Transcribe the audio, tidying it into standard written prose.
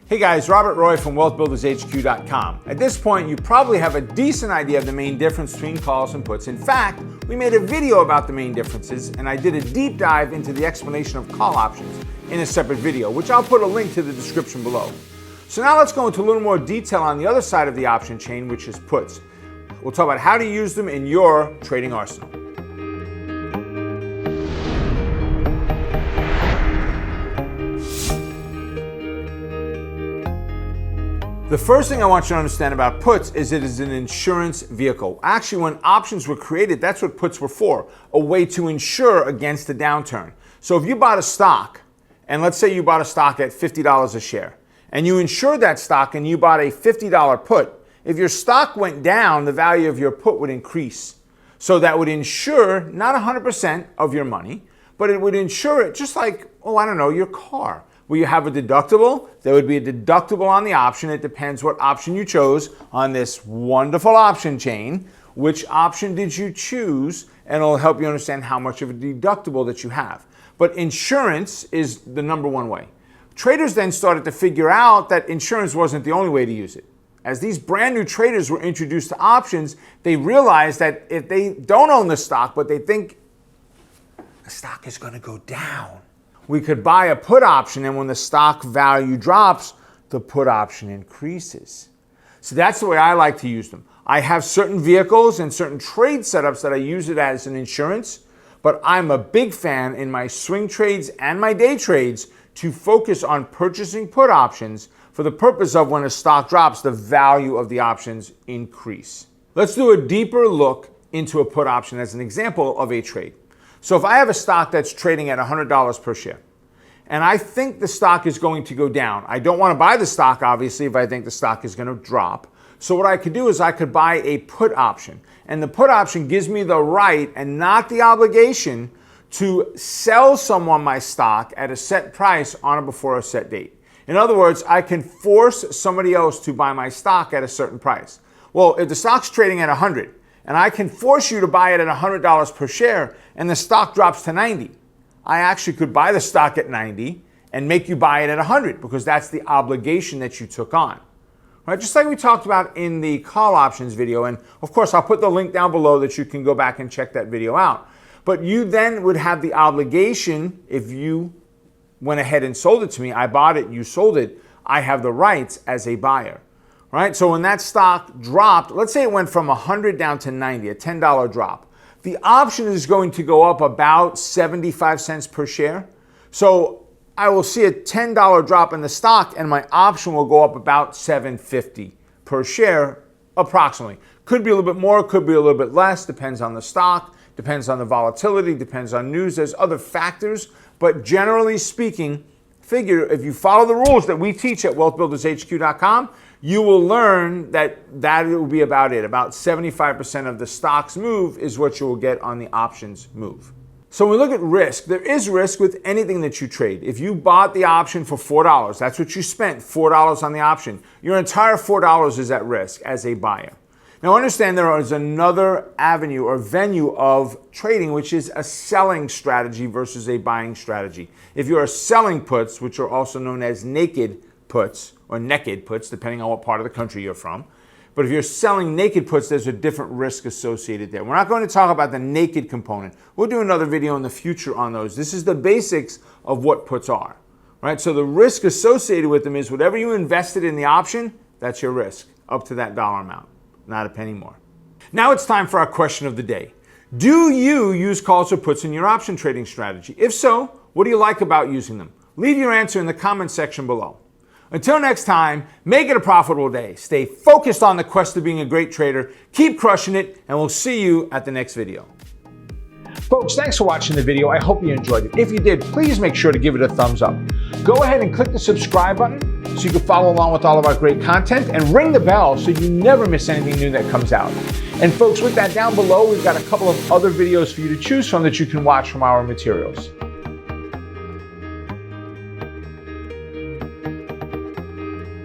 Hey guys, Robert Roy from WealthBuildersHQ.com. At this point, you probably have a decent idea of the main difference between calls and puts. In fact, we made a video about the main differences, and I did a deep dive into the explanation of call options in a separate video, which I'll put a link to the description below. So now let's go into a little more detail on the other side of the option chain, which is puts. We'll talk about how to use them in your trading arsenal. The first thing I want you to understand about puts is it is an insurance vehicle. Actually, when options were created, that's what puts were for, a way to insure against a downturn. So if you bought a stock, and let's say you bought a stock at $50 a share, and you insured that stock and you bought a $50 put, if your stock went down, the value of your put would increase. So that would insure not 100% of your money, but it would insure it just like, your car. Will you have a deductible? There would be a deductible on the option. It depends what option you chose on this wonderful option chain. Which option did you choose? And it'll help you understand how much of a deductible that you have. But insurance is the number one way. Traders then started to figure out that insurance wasn't the only way to use it. As these brand new traders were introduced to options, they realized that if they don't own the stock, but they think the stock is going to go down, we could buy a put option, and when the stock value drops, the put option increases. So that's the way I like to use them. I have certain vehicles and certain trade setups that I use it as an insurance, but I'm a big fan in my swing trades and my day trades to focus on purchasing put options for the purpose of when a stock drops, the value of the options increase. Let's do a deeper look into a put option as an example of a trade. So if I have a stock that's trading at $100 per share, and I think the stock is going to go down, I don't want to buy the stock, obviously, if I think the stock is going to drop. So what I could do is I could buy a put option. And the put option gives me the right and not the obligation to sell someone my stock at a set price on or before a set date. In other words, I can force somebody else to buy my stock at a certain price. Well, if the stock's trading at 100, and I can force you to buy it at $100 per share, and the stock drops to 90. I actually could buy the stock at 90 and make you buy it at 100 because that's the obligation that you took on. Right? Just like we talked about in the call options video, and of course I'll put the link down below that you can go back and check that video out. But you then would have the obligation, if you went ahead and sold it to me, I bought it, you sold it, I have the rights as a buyer. Right? So when that stock dropped, let's say it went from 100 down to 90, a $10 drop. The option is going to go up about 75 cents per share. So I will see a $10 drop in the stock and my option will go up about $7.50 per share approximately. Could be a little bit more, could be a little bit less, depends on the stock, depends on the volatility, depends on news. There's other factors, but generally speaking, figure if you follow the rules that we teach at WealthBuildersHQ.com, you will learn that will be about it. About 75% of the stock's move is what you will get on the options move. So when we look at risk, there is risk with anything that you trade. If you bought the option for $4, that's what you spent, $4 on the option. Your entire $4 is at risk as a buyer. Now understand there is another avenue or venue of trading, which is a selling strategy versus a buying strategy. If you are selling puts, which are also known as naked puts or naked puts, depending on what part of the country you're from. But if you're selling naked puts, there's a different risk associated there. We're not going to talk about the naked component. We'll do another video in the future on those. This is the basics of what puts are. Right? So the risk associated with them is whatever you invested in the option, that's your risk, up to that dollar amount, not a penny more. Now it's time for our question of the day. Do you use calls or puts in your option trading strategy? If so, what do you like about using them? Leave your answer in the comment section below. Until next time, make it a profitable day. Stay focused on the quest of being a great trader. Keep crushing it, and we'll see you at the next video. Folks, thanks for watching the video. I hope you enjoyed it. If you did, please make sure to give it a thumbs up. Go ahead and click the subscribe button so you can follow along with all of our great content, and ring the bell so you never miss anything new that comes out. And folks, with that down below, we've got a couple of other videos for you to choose from that you can watch from our materials.